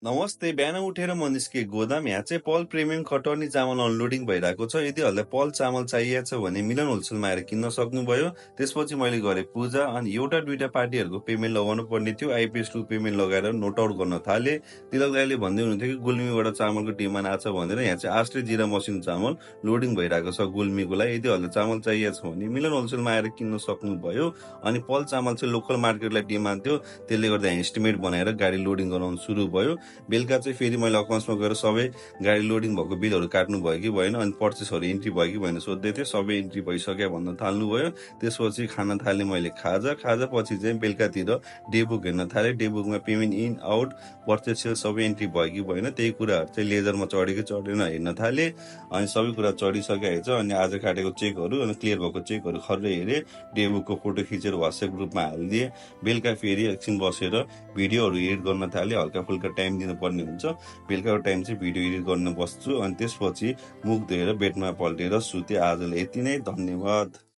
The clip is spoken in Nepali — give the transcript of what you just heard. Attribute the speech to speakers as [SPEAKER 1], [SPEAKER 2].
[SPEAKER 1] नमस्ते। बिहान उठेर म निस्केँ गोदाम। यहाँ चाहिँ पल प्रिमियम कटर्नी चामल अनलोडिङ भइरहेको छ। यदि हजुरलाई पल चामल चाहिएको छ भने मिलन होलसेलमा आएर किन्न सक्नुभयो। त्यसपछि मैले गरेँ पूजा अनि एउटा दुईटा पार्टीहरूको पेमेन्ट लगाउनु पर्ने थियो। आइपिएस 2 पेमेन्ट लगाएर नोट आउट गर्न थालेँ। तिलक दाइले भन्दै हुनुहुन्थ्यो कि गुल्मीबाट चामलको डिमान्ड आछ भनेर। यहाँ चाहिँ आश्रे जिरा मसिनो चामल लोडिङ भइरहेको छ गुल्मीको लागि। यदि हजुरलाई चामल चाहिएको छ भने मिलन होलसेलमा आएर किन्न सक्नुभयो। अनि पल चामल चाहिँ लोकल मार्केटलाई डिमान्ड थियो, त्यसले गर्दा एस्टिमेट बनाएर गाडी लोडिङ गराउनु सुरु भयो। बेलुका चाहिँ फेरि मैले अकाउन्ट्समा गएर सबै गाडी लोडिङ भएको बिलहरू काट्नु भयो कि भएन, अनि पर्चेसहरू इन्ट्री भयो कि भएन सोध्दै थिएँ। सबै इन्ट्री भइसक्यो भन्न थाल्नुभयो। त्यसपछि खान थालेँ मैले खाजा पछि चाहिँ बेलुकातिर डेबुक हेर्न थालेँ। डेबुकमा payment in out purchase sale सबै इन्ट्री भयो कि भएन, त्यही कुराहरू चाहिँ लेजरमा चढ्यो कि चढेन हेर्न थालेँ। अनि सबै कुरा चढिसकेको छ। अनि आज काटेको चेकहरू अनि क्लियर भएको चेकहरू खर्रै हेरेँ। डेबुकको फोटो खिचेर वाट्सएप ग्रुपमा हालिदिएँ। बेलुका फेरि एकछिन बसेर भिडियोहरू एडिट गर्न थालेँ। हल्का फुल्का टाइम दिनुपर्ने हुन्छ। बेलुकाको टाइम चाहिँ भिडियो एडिट गर्न बस्छु। अनि त्यसपछि मुख धोएर बेडमा पल्टेर सुतेँ। आजलाई यति नै, धन्यवाद।